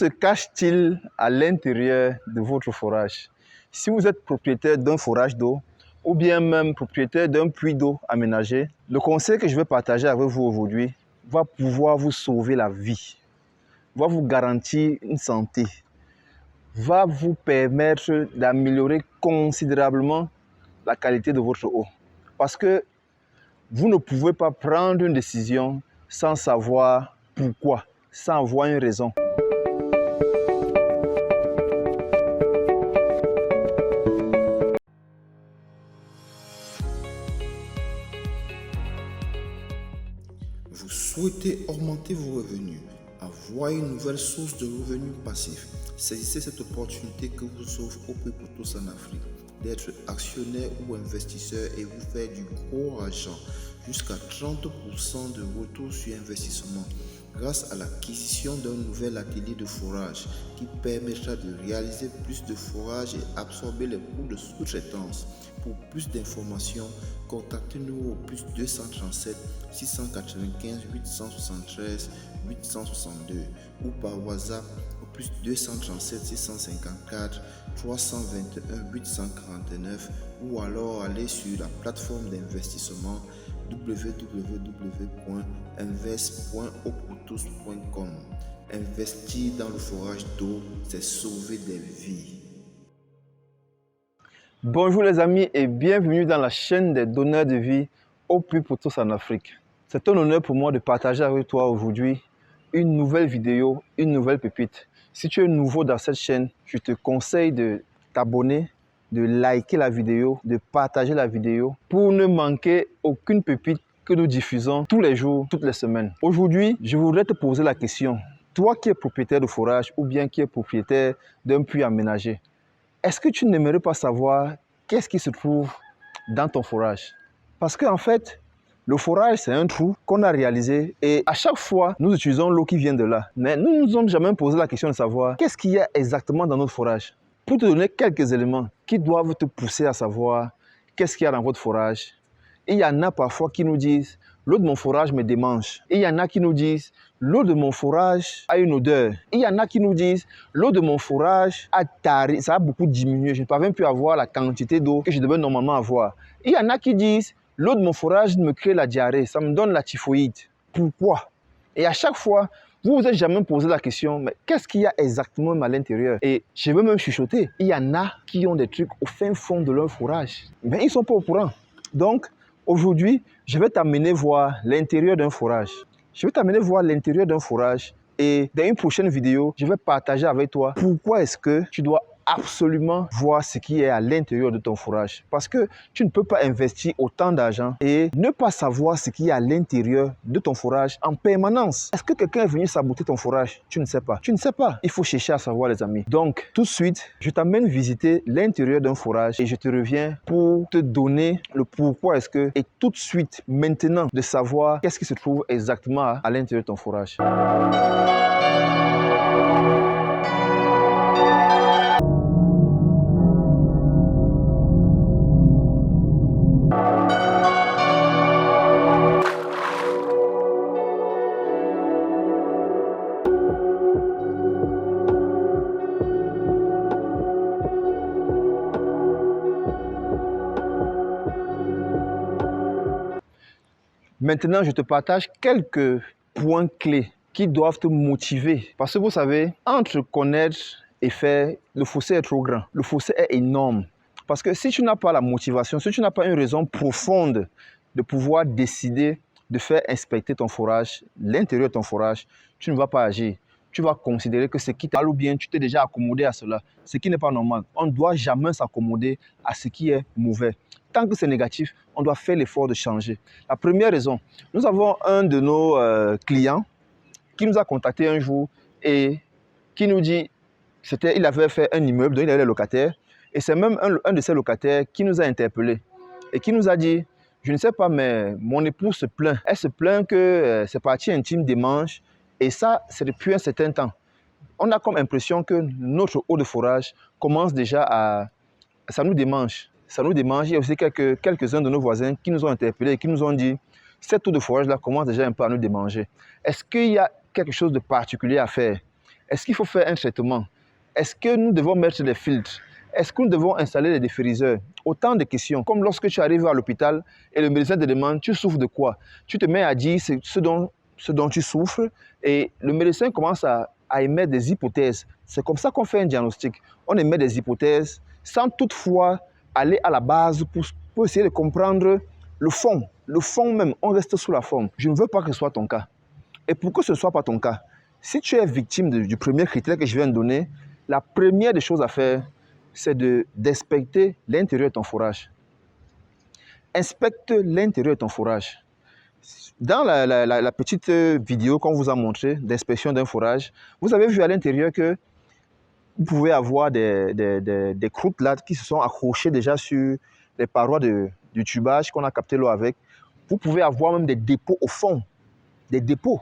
se cache-t-il à l'intérieur de votre forage? Si vous êtes propriétaire d'un forage d'eau ou bien même propriétaire d'un puits d'eau aménagé, le conseil que je vais partager avec vous aujourd'hui va pouvoir vous sauver la vie, va vous garantir une santé, va vous permettre d'améliorer considérablement la qualité de votre eau. Parce que vous ne pouvez pas prendre une décision sans savoir pourquoi, sans avoir une raison. Vous souhaitez augmenter vos revenus, avoir une nouvelle source de revenus passifs. Saisissez cette opportunité que vous offre OP pour tous en Afrique d'être actionnaire ou investisseur et vous faire du gros argent, jusqu'à 30% de retour sur investissement grâce à l'acquisition d'un nouvel atelier de forage qui permettra de réaliser plus de forage et absorber les coûts de sous-traitance. Pour plus d'informations, contactez-nous au plus 237 695 873 862 ou par WhatsApp au plus 237 654 321 849 ou alors aller sur la plateforme d'investissement www.invest.opoutous.com. Investir dans le forage d'eau, c'est sauver des vies. Bonjour les amis et bienvenue dans la chaîne des donneurs de vie OP pour tous en Afrique. C'est un honneur pour moi de partager avec toi aujourd'hui une nouvelle vidéo, une nouvelle pépite. Si tu es nouveau dans cette chaîne, je te conseille de t'abonner, de liker la vidéo, de partager la vidéo pour ne manquer aucune pépite que nous diffusons tous les jours, toutes les semaines. Aujourd'hui, je voudrais te poser la question. Toi qui es propriétaire de forage ou bien qui es propriétaire d'un puits aménagé, est-ce que tu n'aimerais pas savoir qu'est-ce qui se trouve dans ton forage? Parce qu'en fait, le forage, c'est un trou qu'on a réalisé et à chaque fois, nous utilisons l'eau qui vient de là. Mais nous ne nous sommes jamais posé la question de savoir qu'est-ce qu'il y a exactement dans notre forage. Pour te donner quelques éléments qui doivent te pousser à savoir qu'est-ce qu'il y a dans votre forage. Et il y en a parfois qui nous disent « l'eau de mon forage me démange ». Et il y en a qui nous disent « l'eau de mon forage a une odeur ». Et il y en a qui nous disent « l'eau de mon forage a taré, ça a beaucoup diminué, je ne parviens plus à avoir la quantité d'eau que je devais normalement avoir ». Et il y en a qui disent « l'eau de mon forage me crée la diarrhée, ça me donne la typhoïde ». Pourquoi? Et à chaque fois, vous vous êtes jamais posé la question, mais qu'est-ce qu'il y a exactement à l'intérieur? Et je veux même chuchoter, il y en a qui ont des trucs au fin fond de leur forage, mais ils ne sont pas au courant. Donc, aujourd'hui, je vais t'amener voir l'intérieur d'un forage. Je vais t'amener voir l'intérieur d'un forage et dans une prochaine vidéo, je vais partager avec toi pourquoi est-ce que tu dois absolument voir ce qui est à l'intérieur de ton forage. Parce que tu ne peux pas investir autant d'argent et ne pas savoir ce qui est à l'intérieur de ton forage en permanence. Est-ce que quelqu'un est venu saboter ton forage? Tu ne sais pas. Tu ne sais pas. Il faut chercher à savoir, les amis. Donc, tout de suite, je t'amène visiter l'intérieur d'un forage et je te reviens pour te donner le pourquoi est-ce que, et tout de suite, maintenant, de savoir qu'est-ce qui se trouve exactement à l'intérieur de ton forage. Maintenant, je te partage quelques points clés qui doivent te motiver. Parce que vous savez, entre connaître et faire, le fossé est trop grand. Le fossé est énorme. Parce que si tu n'as pas la motivation, si tu n'as pas une raison profonde de pouvoir décider de faire inspecter ton forage, l'intérieur de ton forage, tu ne vas pas agir. Tu vas considérer que ce qui t'est mal ou bien tu t'es déjà accommodé à cela, ce qui n'est pas normal. On ne doit jamais s'accommoder à ce qui est mauvais. Tant que c'est négatif, on doit faire l'effort de changer. La première raison, nous avons un de nos clients qui nous a contacté un jour et qui nous dit, il avait fait un immeuble dont il avait les locataires et c'est même un de ces locataires qui nous a interpellés et qui nous a dit, je ne sais pas, mais mon épouse se plaint. Elle se plaint que ses parties intimes démangent et ça, c'est depuis un certain temps. On a comme impression que notre eau de forage commence déjà à... ça nous démange. Ça nous démange. Il y a aussi quelques-uns de nos voisins qui nous ont interpellés et qui nous ont dit cette eau de forage-là commence déjà un peu à nous démanger. Est-ce qu'il y a quelque chose de particulier à faire? Est-ce qu'il faut faire un traitement? Est-ce que nous devons mettre des filtres? Est-ce que nous devons installer des défriseurs? Autant de questions. Comme lorsque tu arrives à l'hôpital et le médecin te demande, tu souffres de quoi? Tu te mets à dire ce dont tu souffres et le médecin commence à émettre des hypothèses. C'est comme ça qu'on fait un diagnostic. On émet des hypothèses sans toutefois aller à la base pour essayer de comprendre le fond. Le fond même, on reste sous la forme. Je ne veux pas que ce soit ton cas. Et pour que ce ne soit pas ton cas, si tu es victime du premier critère que je viens de donner, la première des choses à faire, c'est d'inspecter l'intérieur de ton fourrage. Inspecte l'intérieur de ton fourrage. Dans la petite vidéo qu'on vous a montrée d'inspection d'un fourrage, vous avez vu à l'intérieur que vous pouvez avoir des croûtes là qui se sont accrochées déjà sur les parois du tubage qu'on a capté l'eau avec. Vous pouvez avoir même des dépôts au fond, des dépôts.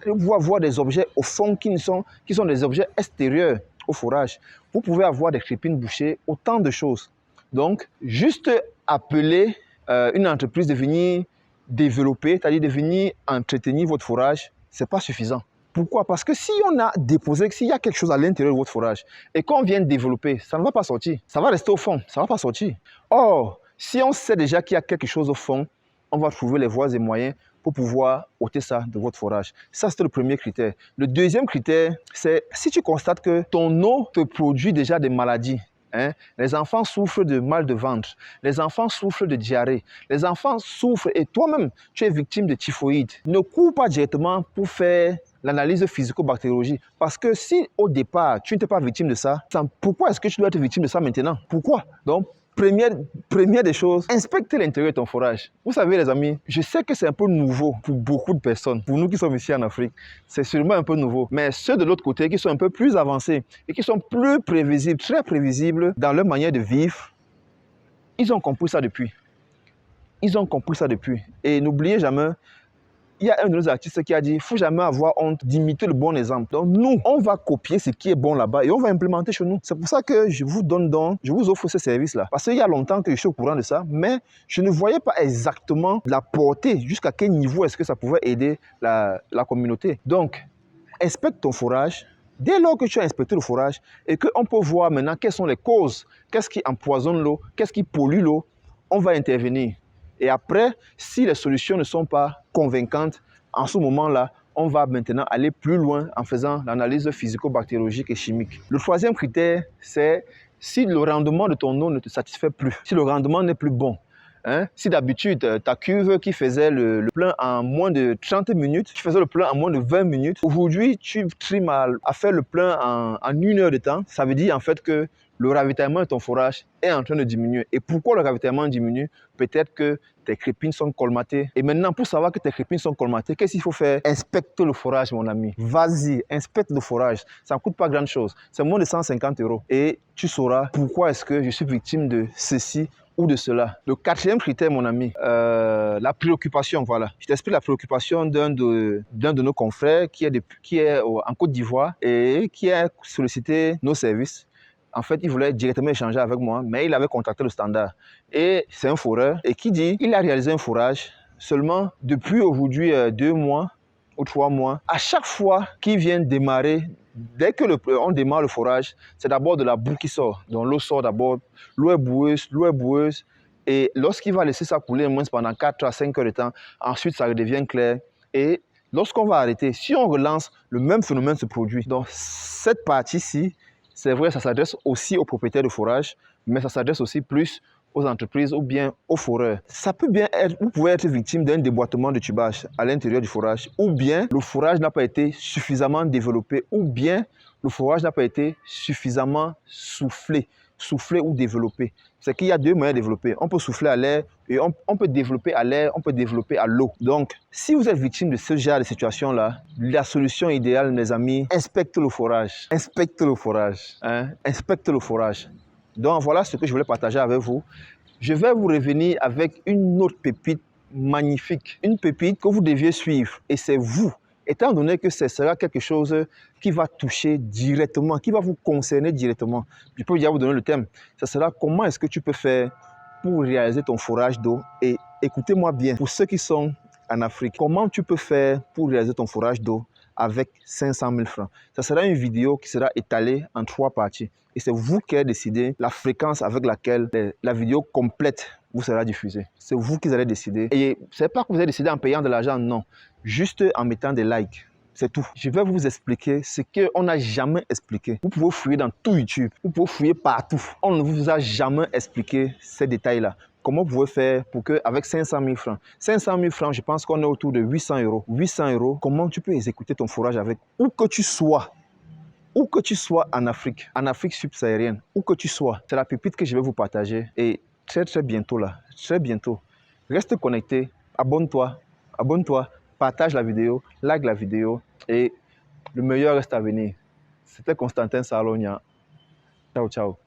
Vous pouvez avoir des objets au fond qui sont des objets extérieurs au fourrage. Vous pouvez avoir des crépines bouchées, autant de choses. Donc, juste appeler une entreprise de venir développer, c'est-à-dire de venir entretenir votre fourrage, ce n'est pas suffisant. Pourquoi? Parce que si on a déposé, s'il y a quelque chose à l'intérieur de votre fourrage et qu'on vient de développer, ça ne va pas sortir. Ça va rester au fond, ça ne va pas sortir. Or, si on sait déjà qu'il y a quelque chose au fond, on va trouver les voies et moyens pour pouvoir ôter ça de votre fourrage. Ça, c'est le premier critère. Le deuxième critère, c'est si tu constates que ton eau te produit déjà des maladies. Les enfants souffrent de mal de ventre, les enfants souffrent de diarrhée, les enfants souffrent et toi-même, tu es victime de typhoïde. Ne cours pas directement pour faire l'analyse physico-bactériologique. Parce que si au départ, tu n'étais pas victime de ça, pourquoi est-ce que tu dois être victime de ça maintenant? Pourquoi? Donc, première des choses, inspectez l'intérieur de ton fourrage. Vous savez les amis, je sais que c'est un peu nouveau pour beaucoup de personnes. Pour nous qui sommes ici en Afrique, c'est sûrement un peu nouveau. Mais ceux de l'autre côté qui sont un peu plus avancés et qui sont plus prévisibles, très prévisibles dans leur manière de vivre, ils ont compris ça depuis. Ils ont compris ça depuis. Et n'oubliez jamais, il y a un de nos artistes qui a dit, il ne faut jamais avoir honte d'imiter le bon exemple. Donc nous, on va copier ce qui est bon là-bas et on va implémenter chez nous. C'est pour ça que je vous offre ce service-là. Parce qu'il y a longtemps que je suis au courant de ça, mais je ne voyais pas exactement la portée, jusqu'à quel niveau est-ce que ça pouvait aider la communauté. Donc, inspecte ton fourrage. Dès lors que tu as inspecté le fourrage et qu'on peut voir maintenant quelles sont les causes, qu'est-ce qui empoisonne l'eau, qu'est-ce qui pollue l'eau, on va intervenir. Et après, si les solutions ne sont pas convaincantes, en ce moment-là, on va maintenant aller plus loin en faisant l'analyse physico-bactériologique et chimique. Le troisième critère, c'est si le rendement de ton eau ne te satisfait plus, si le rendement n'est plus bon. Si d'habitude, ta cuve qui faisait le plein en moins de 30 minutes, tu faisais le plein en moins de 20 minutes, aujourd'hui, tu trimes à faire le plein en 1 heure de temps. Ça veut dire en fait que le ravitaillement de ton fourrage est en train de diminuer. Et pourquoi le ravitaillement diminue? Peut-être que tes crépines sont colmatées. Et maintenant, pour savoir que tes crépines sont colmatées, qu'est-ce qu'il faut faire? Inspecte le fourrage, mon ami. Vas-y, inspecte le fourrage. Ça ne coûte pas grand chose. C'est moins de 150 €. Et tu sauras pourquoi est-ce que je suis victime de ceci ou de cela. Le quatrième critère, mon ami, la préoccupation, voilà. Je t'explique la préoccupation d'un de nos confrères qui est en Côte d'Ivoire et qui a sollicité nos services. En fait, il voulait directement échanger avec moi, mais il avait contacté le standard. Et c'est un fourreur et qui dit, il a réalisé un fourrage seulement depuis aujourd'hui 2 mois ou 3 mois. À chaque fois qu'il vient démarrer, dès que on démarre le forage, c'est d'abord de la boue qui sort. Donc l'eau sort d'abord, l'eau est boueuse. Et lorsqu'il va laisser ça couler moins pendant 4 à 5 heures de temps, ensuite ça redevient clair. Et lorsqu'on va arrêter, si on relance, le même phénomène se produit. Donc cette partie-ci, c'est vrai, ça s'adresse aussi aux propriétaires de forage, mais ça s'adresse aussi plus aux entreprises ou bien aux foreurs. Ça peut bien être, vous pouvez être victime d'un déboîtement de tubage à l'intérieur du forage, ou bien le forage n'a pas été suffisamment développé, ou bien le forage n'a pas été suffisamment soufflé ou développé. C'est qu'il y a 2 moyens de développer. On peut souffler à l'air et on peut développer à l'air, on peut développer à l'eau. Donc, si vous êtes victime de ce genre de situation-là, la solution idéale, mes amis, inspecte le forage. Inspecte le forage. Inspecte le forage. Donc, voilà ce que je voulais partager avec vous. Je vais vous revenir avec une autre pépite magnifique. Une pépite que vous deviez suivre. Et c'est vous. Étant donné que ce sera quelque chose qui va toucher directement, qui va vous concerner directement. Je peux déjà vous donner le thème. Ce sera comment est-ce que tu peux faire pour réaliser ton forage d'eau. Et écoutez-moi bien, pour ceux qui sont en Afrique, comment tu peux faire pour réaliser ton forage d'eau avec 500 000 francs. Ce sera une vidéo qui sera étalée en 3 parties. Et c'est vous qui allez décider la fréquence avec laquelle la vidéo complète vous sera diffusée. C'est vous qui allez décider. Et ce n'est pas que vous allez décider en payant de l'argent, non. Juste en mettant des likes. C'est tout. Je vais vous expliquer ce qu'on n'a jamais expliqué. Vous pouvez fouiller dans tout YouTube. Vous pouvez fouiller partout. On ne vous a jamais expliqué ces détails-là. Comment vous pouvez faire pour qu'avec 500 000 francs, 500 000 francs, je pense qu'on est autour de 800 euros. 800 euros, comment tu peux exécuter ton fourrage avec? Où que tu sois en Afrique subsaharienne, où que tu sois, c'est la pépite que je vais vous partager. Et très bientôt là, très bientôt. Reste connecté, abonne-toi, partage la vidéo, like la vidéo et le meilleur reste à venir. C'était Constantin Salonia. Ciao, ciao.